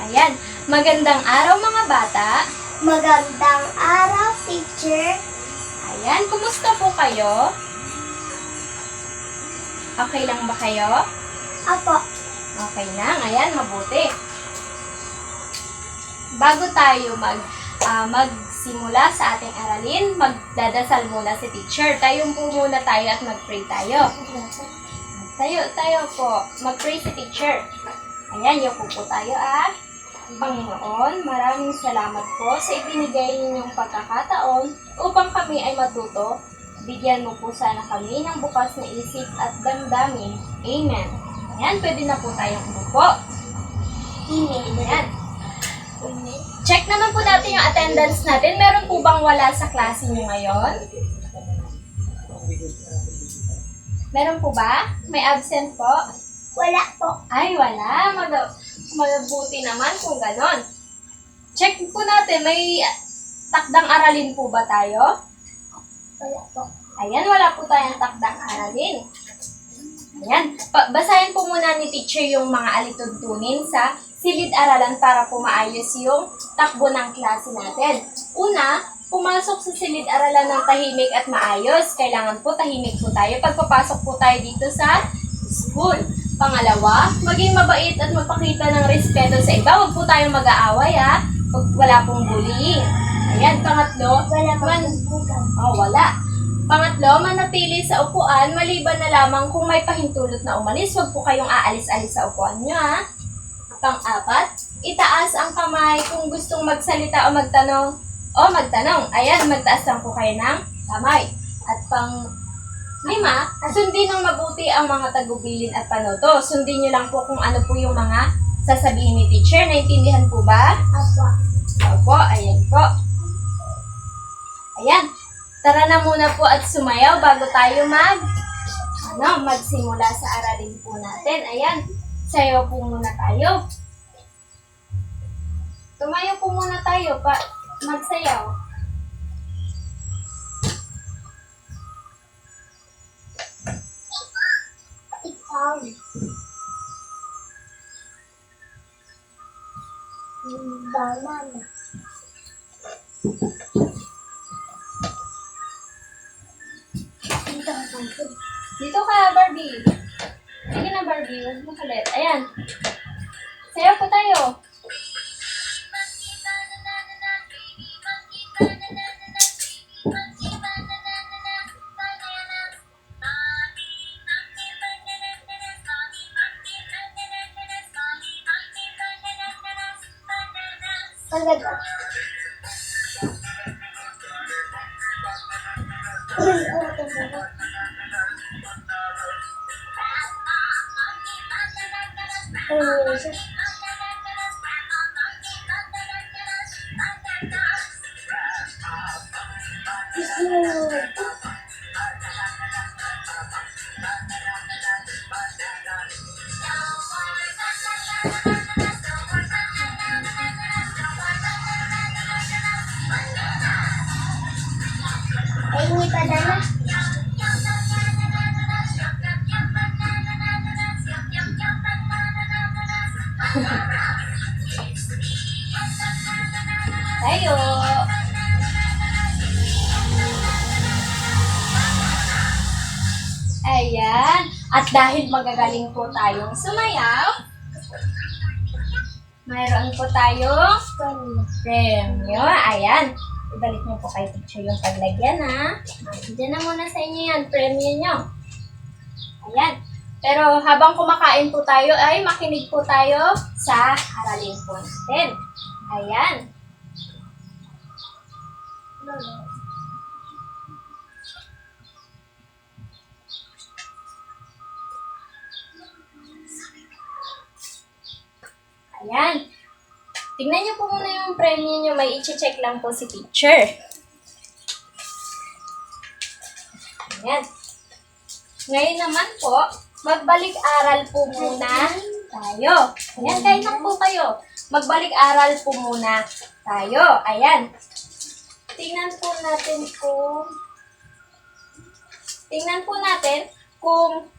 Ayan. Magandang araw mga bata. Magandang araw, teacher. Ayan, kumusta po kayo? Okay lang ba kayo? Apo, Okay lang. Ayan, mabuti. Bago tayo magsimula sa ating aralin, magdadasal muna si teacher. Tayo po muna tayo at mag-pray tayo. Tayo po. Mag-pray si teacher. Ayan, yuko po tayo at Panginoon, maraming salamat po sa ibinigay ninyong pagkakataon upang kami ay matuto. Bigyan mo po sana kami ng bukas na isip at damdamin. Amen. Ayan, pwede na po tayong umupo. Ayan. Check naman po natin yung attendance natin. Meron po bang wala sa klase niyo ngayon? Meron po ba? May absent po? wala po. Ay, wala. Mabuti naman kung ganon. Check po natin, may takdang aralin po ba tayo? Wala po. Ayan, wala po tayong takdang aralin. Ayan, basahin po muna ni teacher yung mga alituntunin sa silid-aralan para po maayos yung takbo ng klase natin. Una, pumasok sa silid-aralan ng tahimik at maayos. Kailangan po tahimik po tayo pagpapasok po tayo dito sa school. Pangalawa, maging mabait at magpakita ng respeto sa iba. Huwag po tayong mag-aaway ha. Wala pong bullying. Ayan, pangatlo, wala. Pangatlo, manatili sa upuan maliban na lamang kung may pahintulot na umalis. Huwag po kayong aalis-alis sa upuan nyo ha. Pang-apat, itaas ang kamay kung gustong magsalita o magtanong. Ayan, magtaas lang po kayo ng kamay. At pang-lima, sundin ng mabuti ang mga tagubilin at panoto. Sundin nyo lang po kung ano po yung mga sasabihin ni teacher. Naintindihan po ba? Apo. Opo, ayan po. Ayan, tara na muna po at sumayaw bago tayo magsimula sa aralin po natin. Ayan, sayaw po muna tayo. Tumayo po muna tayo magsayaw. Ikaw. Banana. Dito ka, Barbie. Sige na, Barbie. Huwag mo kulit. Ayan. Sayaw po tayo. Talaga. Ay, hindi pa dala. Tayo. Ayan. At dahil magagaling po tayong sumayaw, mayroon po tayong premyo. Ayan. Ibalik niyo po kay teacher yung paglagyan ha. Diyan na muna sa inyo yan, premyo nyo. Ayan. Pero habang kumakain po tayo, ay makinig po tayo sa aralin po natin. Ayan. Ayan. Tingnan niyo po muna yung premyo niyo. May i-check lang po si teacher. Ayan. Ngayon naman po, magbalik-aral po muna tayo. Ayan, kain na po kayo. Magbalik-aral po muna tayo. Ayan. Tingnan po natin kung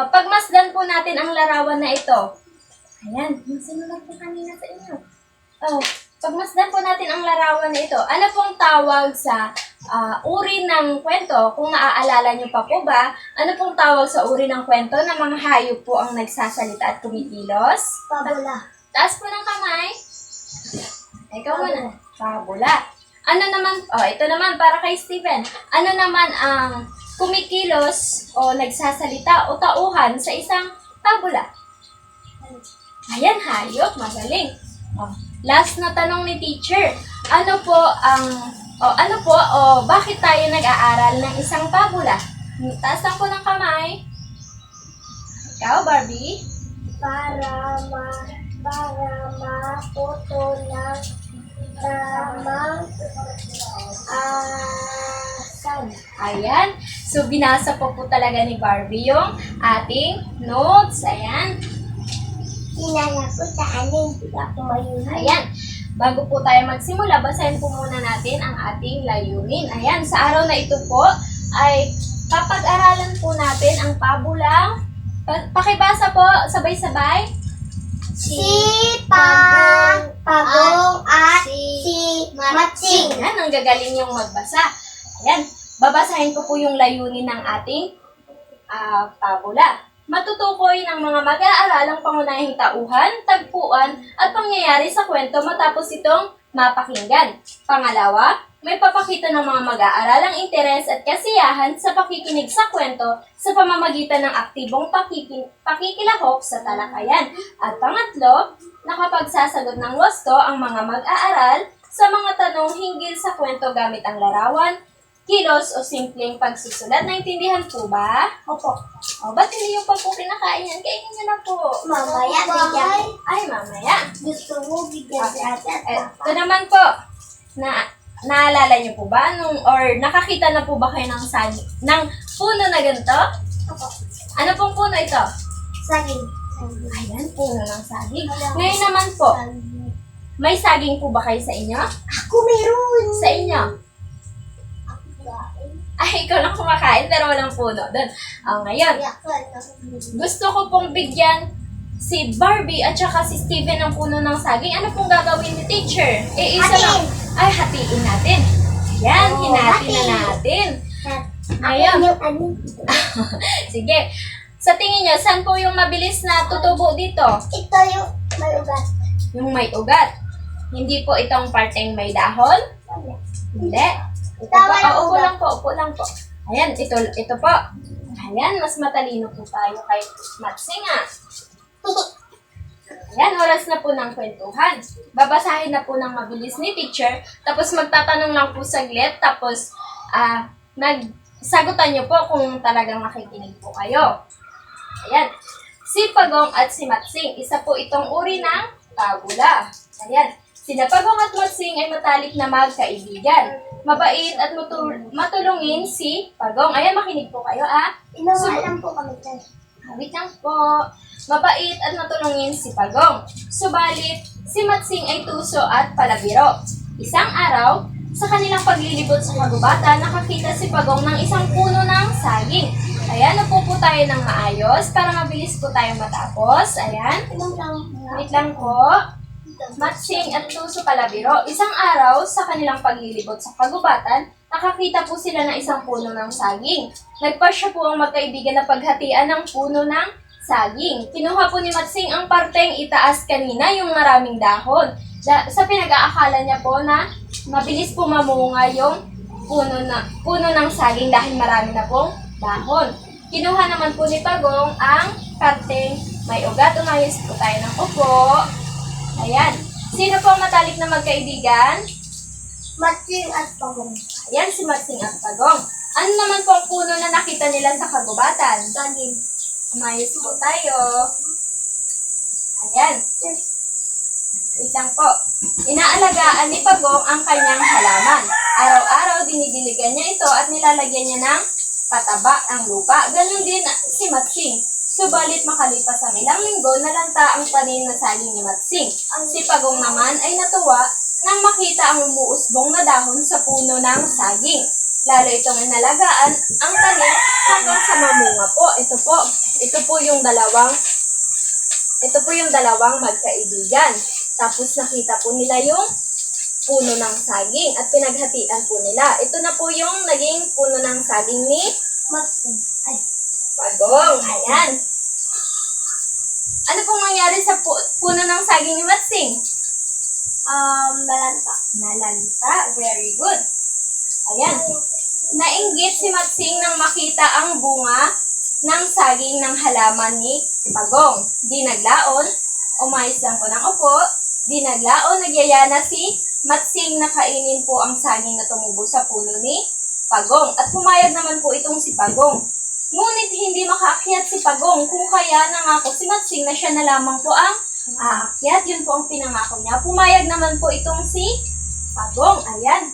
pagmasdan po natin ang larawan na ito. Ayan, sinulat po kanina sa inyo. Oh, pagmasdan po natin ang larawan na ito. Ano pong tawag sa uri ng kwento? Kung naaalala niyo pa po ba, ano pong tawag sa uri ng kwento na mga hayop po ang nagsasalita at kumikilos? Pabula. Taas po ng kamay. Ikaw muna. Pabula. Ano naman, ito naman para kay Steven. Ano naman ang kumikilos o nagsasalita o tauhan sa isang pabula? Ayan, hayop. Magaling. Last na tanong ni teacher. Bakit tayo nag-aaral ng isang pabula? Taas lang po ng kamay. Ikaw, Barbie? Para matuto ng tamang asan. Ayan. So, binasa po talaga ni Barbie yung ating notes. Ayan. Sinala ko sa anin, hindi ako mayroon. Ayan. Bago po tayo magsimula, basahin po muna natin ang ating layunin. Ayan. Sa araw na ito po, ay papag-aralan po natin ang pabulang. Pakibasa po, sabay-sabay. Pagong at si Matsing. Ayan, ang gagaling yung magbasa. Ayan, babasahin ko po yung layunin ng ating pabula. Matutukoy ng mga mag-aaralang pangunahing tauhan, tagpuan, at pangyayari sa kwento matapos itong mapakinggan. Pangalawa, may papakita ng mga mag-aaralang interes at kasiyahan sa pakikinig sa kwento sa pamamagitan ng aktibong pakikilahok sa talakayan. At pangatlo, nakapagsasagot ng wasto ang mga mag-aaral sa mga tanong hinggil sa kwento gamit ang larawan, kilos o simpleng pagsusulat. Naintindihan po ba? Opo. Ba't hindi yung pa po kinakain yan? Kainin niyo na po. Mamaya, bigyan. Ay, mamaya. Gusto mo bigyan si ate at papa. Ito naman po, naalala niyo po ba? Or nakakita na po ba kayo ng puno na ganito? Opo. Ano pong puno ito? Saging. Ayan, puno ng saging. Ngayon naman po, may saging po ba kayo sa inyo? Ako meron. Sa inyo? Ay, ikaw lang kumakain pero walang puno doon. Ngayon, gusto ko pong bigyan si Barbie at saka si Steven ng puno ng saging. Ano pong gagawin ni teacher? Isa lang. Ay, hatiin natin. Ayan, hinati na natin. Ngayon, sige. Sa tingin nyo, saan po yung mabilis na tutubo dito? Ito yung may ugat. Yung may ugat. Hindi po itong parteng may dahon? Hindi. Ito Tama po. yung Upo ugat. lang po, upo lang po. Ayan, ito po. Ayan, mas matalino po tayo kay Matsing Ayan, oras na po ng kwentuhan. Babasahin na po ng mabilis ni teacher, tapos magtatanong lang po saglit, tapos sagutan niyo po kung talagang makikinig po kayo. Ayan, si Pagong at si Matsing, isa po itong uri ng pabula. Ayan, sina Pagong at Matsing ay matalik na magkaibigan. Mabait at matulungin si Pagong. Ayan, makinig po kayo Inuwa lang po kami dyan. Wait lang po. Mabait at matulungin si Pagong. Subalit, si Matsing ay tuso at palabiro. Isang araw, sa kanilang paglilibot sa kagubatan, nakakita si Pagong ng isang puno ng saging. Ayan, upo po tayo ng maayos para mabilis po tayo matapos. Ayan. Wait lang po. Matsing at tuso palabiro. Isang araw, sa kanilang paglilibot sa kagubatan, nakakita po sila ng isang puno ng saging. Nagpasya po ang magkaibigan na paghatian ng puno ng saging. Kinuha po ni Matsing ang parteng itaas kanina, yung maraming dahon. Sa pinag-aakala niya po na mabilis po mamunga yung puno ng saging dahil marami na pong dahon. Kinuha naman po ni Pagong ang parteng may ugat. Umayos po tayo ng upo. Ayan. Sino po ang matalik na magkaibigan? Matsing at Pagong. Ayan, si Matsing at Pagong. Ano naman po ang puno na nakita nila sa kagubatan? Saging. Umayos po tayo. Ayan. Wait lang po. Inaalagaan ni Pagong ang kanyang halaman. Araw-araw, dinidiligan niya ito at nilalagyan niya ng pataba ang lupa. Ganon din si Matsing. Subalit makalipas ang ilang linggo, nalanta ang tanim na saging ni Matsing. Ang si Pagong naman ay natuwa nang makita ang umuusbong na dahon sa puno ng saging. Lalo itong inalagaan ang tanim hanggang sa mamunga po. Ito po yung dalawang ito po yung dalawang magkaibigan. Tapos nakita po nila yung puno ng saging at pinaghatian po nila. Ito na po yung naging puno ng saging ni Ay, Pagong. Ayan. Ano pong nangyari sa puno ng saging ni Matsing? balanta. Nalanta. Very good. Ayan. Nainggit si Matsing nang makita ang bunga ng saging ng halaman ni Pagong. Di naglaon, umayos lang po ng upo. Di naglaon, nagyaya na si Matsing na kainin po ang saging na tumubo sa puno ni Pagong. At pumayag naman po itong si Pagong. Ngunit hindi makaakyat si Pagong kung kaya nangako si Matsing na siya na lamang po ang aakyat. Yun po ang pinangako niya. Pumayag naman po itong si Pagong. Ayan.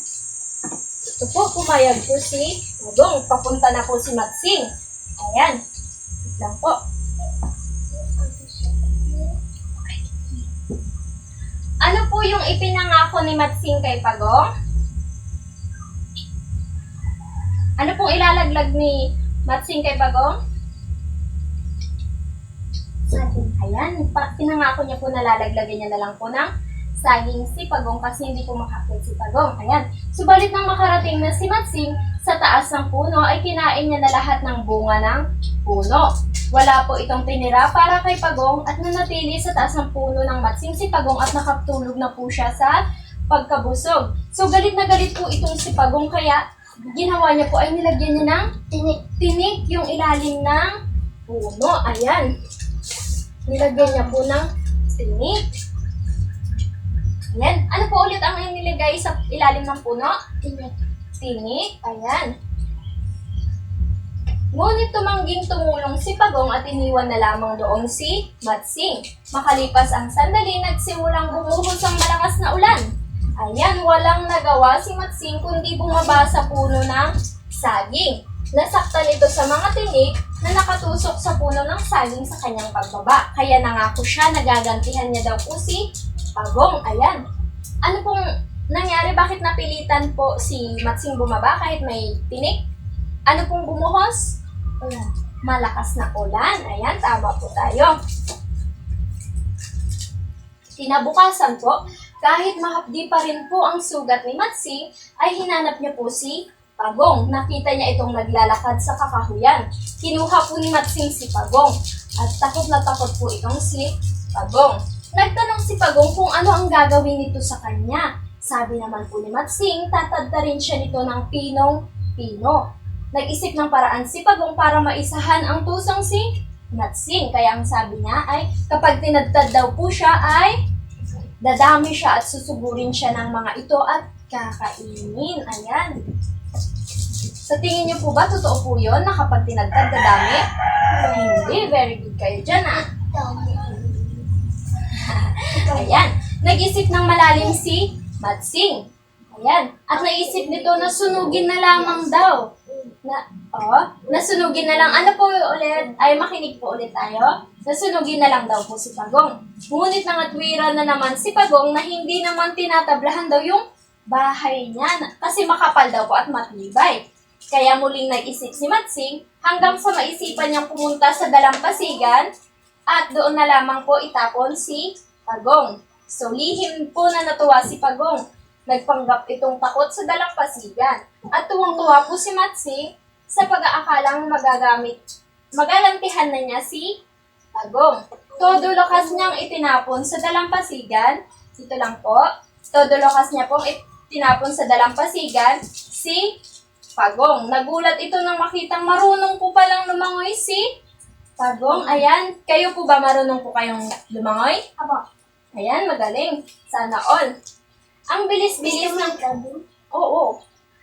Ito po, pumayag po si Pagong. Papunta na po si Matsing. Ayan. Wait lang po. Ano po yung ipinangako ni Matsing kay Pagong? Ano pong ilalaglag ni Matsing kay Pagong? Saging. Ayan, pinangako niya po na lalaglagan niya na lang po ng saging si Pagong kasi hindi po makakit si Pagong. Ayan. Subalit nang makarating na si Matsing sa taas ng puno ay kinain niya na lahat ng bunga ng puno. Wala po itong tinira para kay Pagong at nanatili sa taas ng puno ng Matsing si Pagong at nakatulog na po siya sa pagkabusog. So galit na galit po itong si Pagong kaya ginawa niya po ay nilagyan niya ng tinik yung ilalim ng puno. Ayan. Nilagyan niya po ng tinik. Ayan. Ano po ulit ang nilagay sa ilalim ng puno? Tinik. Ayan. Ngunit tumangging tumulong si Pagong at iniwan na lamang doon si Matsing. Makalipas ang sandali, nagsimulang bumuhos ang malakas na ulan. Ayan, walang nagawa si Matsing kundi bumaba sa puno ng saging. Nasaktan ito sa mga tinik na nakatusok sa puno ng saging sa kanyang pagbaba. Kaya nangako siya, nagagantihan niya daw po si Pagong. Ayan. Ano pong nangyari? Bakit napilitan po si Matsing bumaba kahit may tinik? Ano pong bumuhos? Ulan. Malakas na ulan. Ayan, tama po tayo. Kinabukasan po, kahit mahapdi pa rin po ang sugat ni Matsing, ay hinanap niya po si Pagong. Nakita niya itong naglalakad sa kakahuyan. Kinuha po ni Matsing si Pagong at takot na takot po itong si Pagong. Nagtanong si Pagong kung ano ang gagawin nito sa kanya. Sabi naman po ni Matsing, tatadtarin siya nito ng pinong-pino. Nag-isip ng paraan si Pagong para maisahan ang tusang si Matsing. Kaya ang sabi niya ay kapag tinadtad daw po siya ay dadami siya at susugurin siya ng mga ito at kakainin. Ayan. Sa tingin niyo po ba, totoo po yun na kapag tinadtad dadami? Hindi. Very good kayo dyan Ayan. Nag-isip ng malalim si Matsing. Ayan. At naisip nito na sunugin na lamang daw. Nasunugin na lang. Ano po ulit? Ay, makinig po ulit tayo. Nasunugin na lang daw po si Pagong. Ngunit nangatwiran na naman si Pagong na hindi naman tinatablahan daw yung bahay niya. Kasi makapal daw po at matibay. Kaya muling nag-isip si Matsing hanggang sa maisipan niyang pumunta sa dalampasigan at doon na lamang po itapon si Pagong. So, lihim po na natuwa si Pagong. Nagpanggap itong takot sa dalampasigan. At tuwang-tuwa po si Matsing sa pag-aakalang magagantihan na niya si Pagong. Todo lakas niyang itinapon sa dalampasigan. Ito lang po. Todo lakas niya pong itinapon sa dalampasigan si Pagong. Nagulat ito nang makitang marunong po palang lumangoy si Pagong. Ayan. Kayo po ba marunong po kayong lumangoy? Aba. Ayan, magaling. Sana all. Ang bilis-bilis ng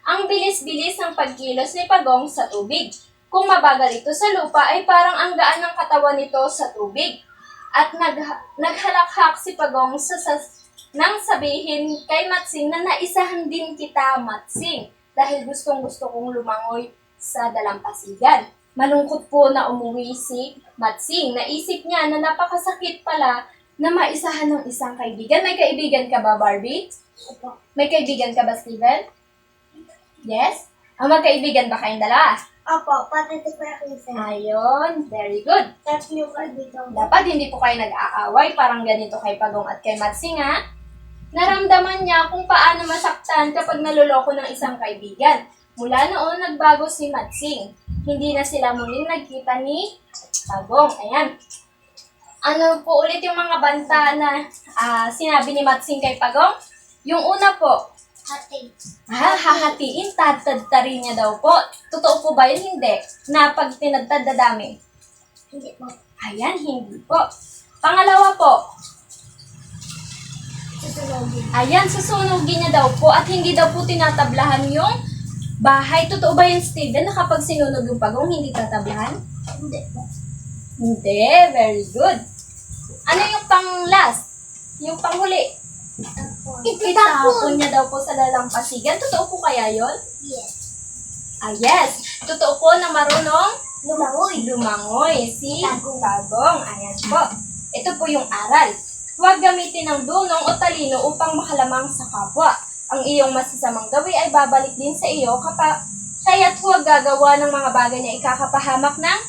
Ang bilis-bilis ng pagkilos ni Pagong sa tubig. Kung mabagal ito sa lupa ay parang ang gaan ng katawan nito sa tubig. At naghalakhak si Pagong nang sabihin kay Matsing na naisahan din kita, Matsing, dahil gustong-gusto kong lumangoy sa dalampasigan. Malungkot po na umuwi si Matsing. Naisip niya na napakasakit pala na maisahan ng isang kaibigan. May kaibigan ka ba, Barbie? Aba. May kaibigan ka ba, Steven? Yes? Ang magkaibigan ba kayong dalawa? Opo, pati ito pa yung isa. Ayun, very good. Tatlo ka dito. Dapat hindi po kayo nag-aaway, parang ganito kay Pagong at kay Matsing ha. Naramdaman niya kung paano masaktan kapag naloloko ng isang kaibigan. Mula noon, nagbago si Matsing. Hindi na sila muling nagkita ni Pagong. Ayan. Ano po ulit yung mga banta na sinabi ni Matsing kay Pagong? Yung una po, Hati. hahatiin, tatadtarin niya daw po. Totoo po ba yun? Hindi. Na pag tinadtad dadami. Hindi po. Ayan, hindi po. Pangalawa po, Susunogin. ayan, susunugin niya daw po at hindi daw po tinatablahan yung bahay. Totoo ba yun, Steven, na kapag sinunog yung Pagong, hindi tatablahan? Hindi po. Hindi, very good. Ano yung pang-last? Yung panghuli? Itapon niya daw po sa lalampasigan. Totoo po kaya yon? Yes. Yes. Totoo po na marunong Lumangoy. lumangoy si Pagong. Pagong. Ayan po. Ito po yung aral. Huwag gamitin ng dunong o talino upang makalamang sa kapwa. Ang iyong masisamang gawi ay babalik din sa iyo kaya't huwag gagawa ng mga bagay na ikakapahamak ng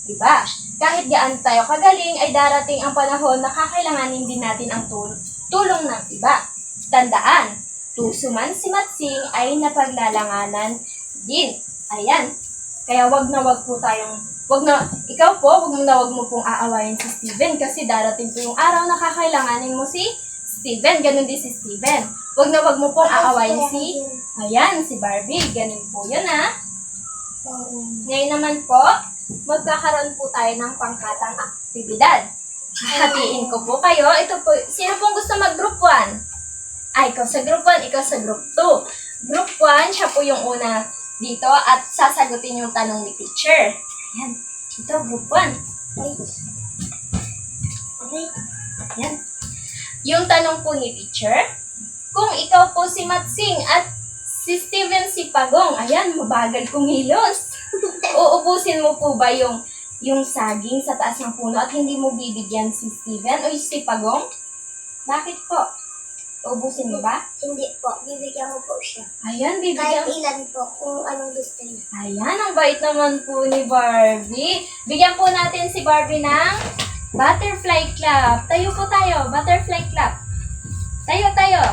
iba. Kahit gaan tayo kagaling, ay darating ang panahon na kakailanganin din natin ang tulong ng iba. Tandaan, tuso man si Matsing ay napaglalanganan din. Ayan. Kaya wag po tayong, wag mo pong aawayin si Steven kasi darating po yung araw na kakailanganin mo si Steven. Ganun din si Steven. Wag mo pong aawayin si Barbie. Ganun po yun ha. Ngayon naman po, magkakaroon po tayo ng pangkatang aktibidad. Hahatiin ko po kayo. Ito po, sino pong gusto mag-group 1? Ikaw sa group 1, ikaw sa group 2. Group 1, siya po yung una dito at sasagutin yung tanong ni teacher. Ayan. Ito, group 1. Ayan. Yung tanong po ni teacher, kung ikaw po si Matsing at si Steven si Pagong, ayan, mabagal kumilos. Uubusin mo po ba yung saging sa taas ng puno at hindi mo bibigyan si Steven o si Pagong? Bakit po? Uubusin mo ba? Hindi po. Bibigyan ko po siya. Ayan, Kahit bibigyan. ilan po, kung anong gusto niya. Ayan, ang bait naman po ni Barbie. Bigyan po natin si Barbie ng butterfly clap. Tayo po tayo, butterfly clap. Tayo.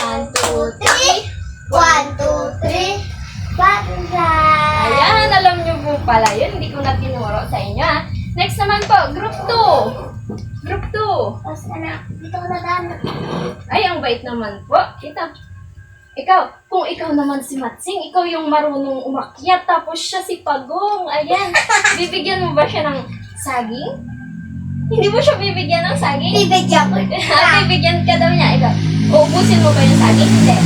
1, 2, 3. 1, 2, 3. Butterfly! Ayan, alam niyo po pala yun. Hindi ko na tinuro sa inyo ha. Next naman po, group 2. Group 2. Tapos anak, dito ko nadaan. Ay, ang bait naman po. Kung ikaw naman si Matsing, ikaw yung marunong umakyat, tapos siya si Pagong. Ayan, bibigyan mo ba siya ng saging? Hindi mo siya bibigyan ng saging? Bibigyan ko. Bibigyan ka daw niya. Ikaw, uubusin mo ba yung saging? Hindi.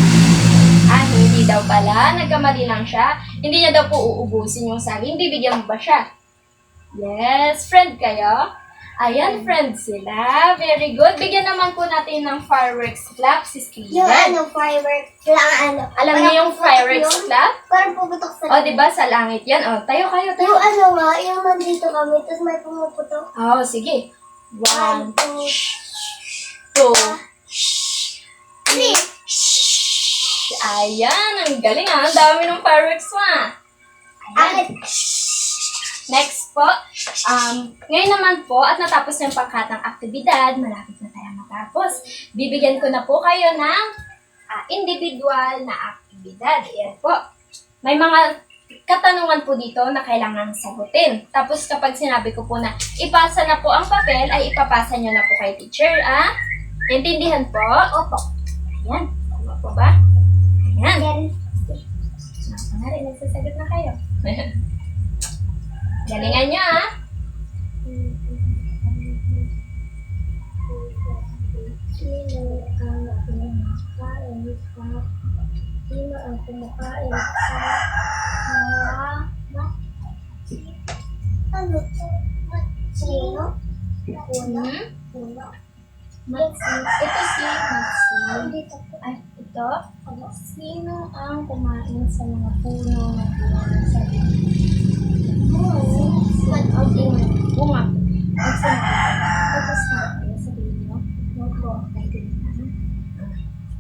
Hindi daw pala. Nagkamali lang siya. Hindi niya daw po uubusin yung saging. Bibigyan mo ba siya? Yes. Friend kayo? Ayan, friend sila. Very good. Bigyan naman po natin ng fireworks clap si Steven. Yung fireworks lang, Alam niyo yung fireworks clap? Parang puputok sa O, diba sa langit yan? O, tayo kayo. Yung yung nandito kami, tapos may pumuputok. O, sige. 1, 1, 2, 2, 3. Ayan, ang galing ha. Ang dami ng fireworks mo ah. Ayan. Akit. Next po, ngayon naman po, at natapos na yung pangkatang aktibidad, malapit na tayo matapos. Bibigyan ko na po kayo ng individual na aktibidad. Ayan po. May mga katanungan po dito na kailangan sagutin. Tapos kapag sinabi ko po na ipasa na po ang papel, ay ipapasa nyo na po kay teacher. Intindihan po? Opo. Ayan. Tama po ba? Ayan. Kunwari, nagsasagot na kayo. Galingan nyo Sino ang kumakain sa ano to? Sino? Puno? Puno. Matsing. Ito si Matsing. Dito po. Ay, ito. Sino ang kumain sa mga puno na bunga sa bunga? Tapos na, sabihin mo. Opo. Ay, ganyan.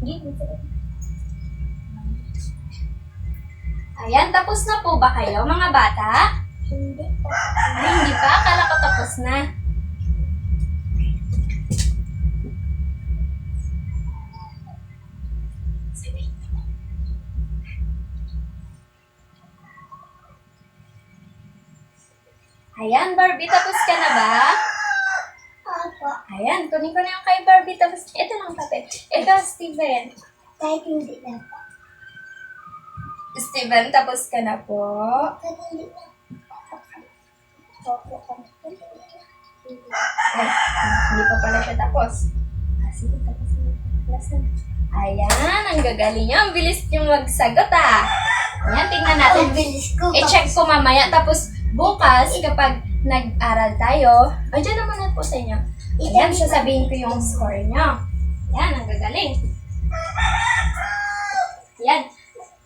Hindi, Ayan, tapos na po ba kayo, mga bata? Hindi po. Ay, hindi pa. Akala ko tapos na. Ayan, Barbie, tapos ka na ba? Opo. Ayan, kunin ko na yung kay Barbie. Tapos, ito lang papel. Ito, Steven. Kahit hindi na po. Steven, tapos ka na po. Kahit hindi na. Opo. Ay, hindi pa pala siya tapos. Sige, tapos na. Tapos na. Ayan, ang gagaling niyo. Ang bilis niyo magsagot, ah. Ayan, tingnan natin. Ang bilis ko. I-check ko mamaya. Tapos, bukas, kapag nag-aral tayo, dyan naman po sa inyo. Ayan, sasabihin ko yung score nyo. Ayan, ang gagaling. Ayan.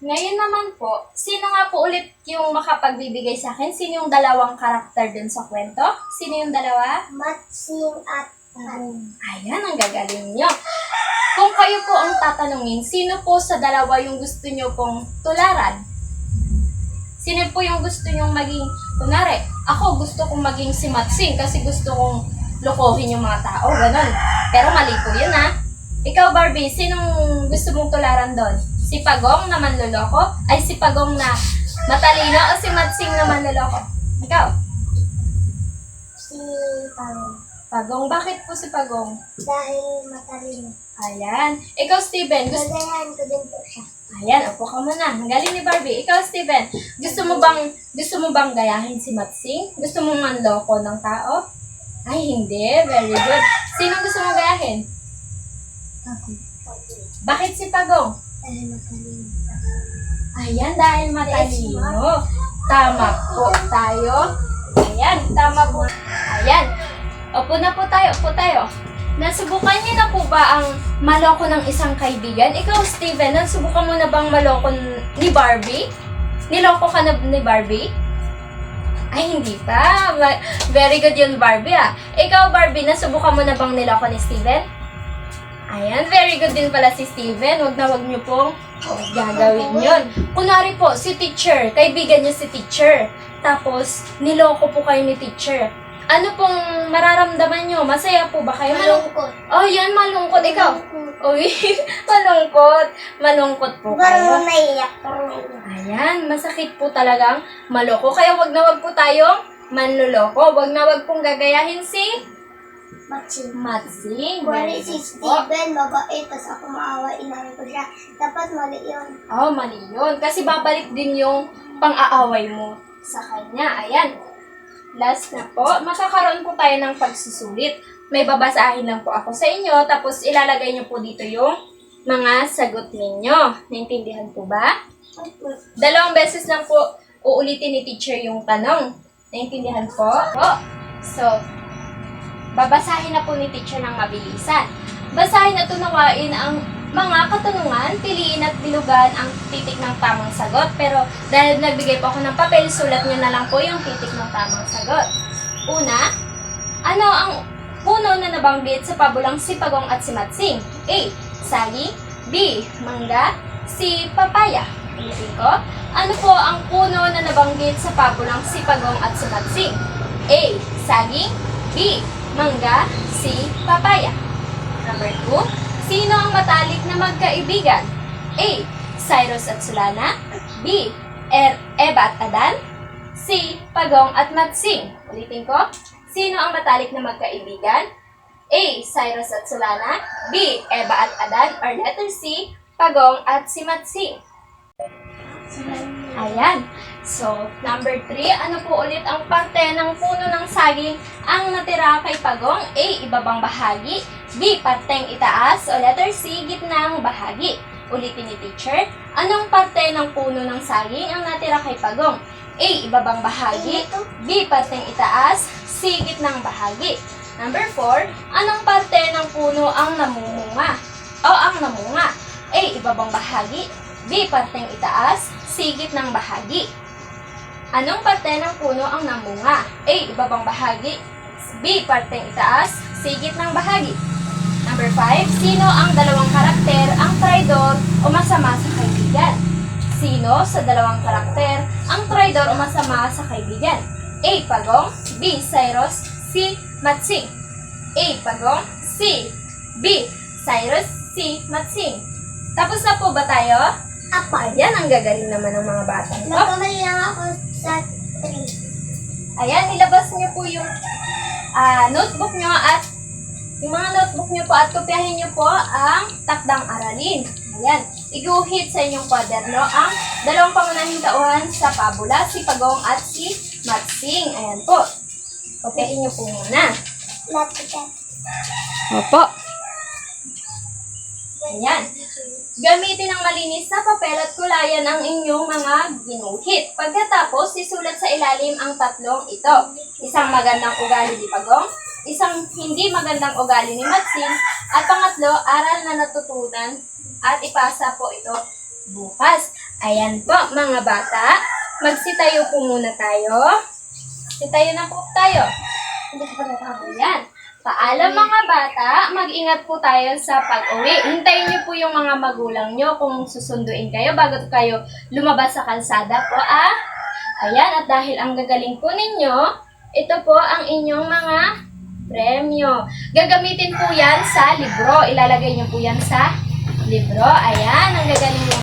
Ngayon naman po, sino nga po ulit yung makapagbibigay sa akin? Sino yung dalawang karakter dun sa kwento? Sino yung dalawa? Matsing at Ayan, ang gagaling nyo. Kung kayo po ang tatanungin, sino po sa dalawa yung gusto nyo pong tularan? Sino po yung gusto nyong maging, kunwari, ako gusto kong maging si Matsing kasi gusto kong lokohin yung mga tao, ganun. Pero mali po yun, ha? Ikaw, Barbie, sinong gusto mong tularan doon? Si Pagong na manloloko? Ay, si Pagong na matalino o si Matsing na manloloko? Ikaw? si Pagong. Pagong, bakit po si Pagong? Dahil matalino. Ayan. Ikaw, Steven, gusto... Gagayahan ko din po siya. Ayan, upo ka muna. Ang galing ni Barbie. Ikaw, Steven, gusto mo bang gayahin si Matsing? Gusto mo manloko ng tao? Ay, hindi. Very good. Sino gusto mo gayahin? Ako. Bakit si Pagong? Dahil matalino. Ayan, dahil matalino. Tama po tayo. Ayan, tama po. Ayan. Upo na po tayo, upo tayo. Nasubukan niyo na po ba ang maloko ng isang kaibigan? Ikaw, Steven, nasubukan mo na bang maloko ni Barbie? Niloko ka na ni Barbie? Ay, hindi pa. Very good yun, Barbie, ah. Ikaw, Barbie, nasubukan mo na bang niloko ni Steven? Ayan, very good din pala si Steven. Huwag na huwag niyo pong gagawin yun. Kunwari po, si teacher, kaibigan niyo si teacher. Tapos, niloko po kayo ni teacher. Ano pong mararamdaman nyo? Masaya po ba kayo? Malungkot. Oh, yan, malungkot. Ikaw? Uy, malungkot. Malungkot po kayo. Parang naiyak. Parang naiyak. Ayan, masakit po talagang maloko. Kaya wag na wag po tayong manluloko. Wag na wag pong gagayahin si Matsing. Matsing. Wali si Steven, mabait, tas ako maawa, inamin ko siya. Dapat mali yun. Oh, mali yun. Kasi babalik din yung pang-aaway mo sa kanya. Ayan. Last na po, makakaroon po tayo ng pagsusulit. May babasahin lang po ako sa inyo, tapos ilalagay nyo po dito yung mga sagot ninyo. Naintindihan po ba? 2 beses lang po uulitin ni teacher yung tanong. Naintindihan po? So, babasahin na po ni teacher ng mabilisan. Basahin at unawain ang mga katanungan, piliin at bilugan ang titik ng tamang sagot. Pero dahil nagbigay po ako ng papel, sulat nyo na lang po yung titik ng tamang sagot. Una, ano ang puno na nabanggit sa pabulang si Pagong at si Matsing? A. Saging. B. Mangga. C. Papaya. Ulitin ko. Ano po ang puno na nabanggit sa pabulang si Pagong at si Matsing? A. Saging. B. Mangga. C. Papaya. Number 2. Sino ang matalik na magkaibigan? A. Cyrus at Sulana. B. Eva at Adan. C. Pagong at Matsing. Ulitin ko. Sino ang matalik na magkaibigan? A. Cyrus at Sulana. B. Eva at Adan. Or letter C. Pagong at si Matsing. Ayan. So, number 3, ano po ulit ang parte ng puno ng saging ang natira kay Pagong? A. Ibabang bahagi. B. Parteng itaas. O letter C. Gitnang bahagi. Ulitin ni teacher. Anong parte ng puno ng saging ang natira kay Pagong? A. Ibabang bahagi. B. Parteng itaas. C. Gitnang bahagi. Number 4, anong parte ng puno ang namumunga? O ang namunga? A. Ibabang bahagi. B. Parteng itaas. C. Gitnang bahagi. Anong parte ng puno ang namunga? A. Ibabang bahagi. B. Parteng itaas. C. Gitnang bahagi. Number 5, sino ang dalawang karakter ang traidor o masama sa kaibigan? C. Sino sa dalawang karakter ang traidor o masama sa kaibigan? A. Pagong, B. Cyrus, C. Matsing. A. Pagong, C. B. Cyrus, C. Matsing. Tapos na po ba tayo? Apa. Ayan, ang gagaling naman ng mga bata ito. Nagkamali lang ako sa 3. Ayan, nilabas niyo po yung notebook niyo at yung mga notebook niyo po at kopyahin niyo po ang takdang aralin. Ayan, iguhit sa inyong kwaderno ang dalawang pangunahing tauhan sa pabula, si Pagong at si Matsing. Ayan po. Kopyahin niyo po muna. Lahat ito. Opo. Ayan. Gamitin ang malinis na papel at kulayan ang inyong mga ginuhit. Pagkatapos, isulat sa ilalim ang tatlong ito. Isang magandang ugali ni Pagong, isang hindi magandang ugali ni Matsing, at pangatlo, aral na natutunan at ipasa po ito bukas. Ayan po, mga bata. Magsitayo po muna tayo. Sitayo na po tayo. Hindi ko pa natapos. Ayan. Paalam mga bata, mag-ingat po tayo sa pag-uwi. Hintayin niyo po yung mga magulang niyo kung susunduin kayo bago kayo lumabas sa kalsada po, Ayan, at dahil ang gagaling po ninyo, ito po ang inyong mga premyo. Gagamitin po yan sa libro. Ilalagay niyo po yan sa libro. Ayan, ang gagaling niyo.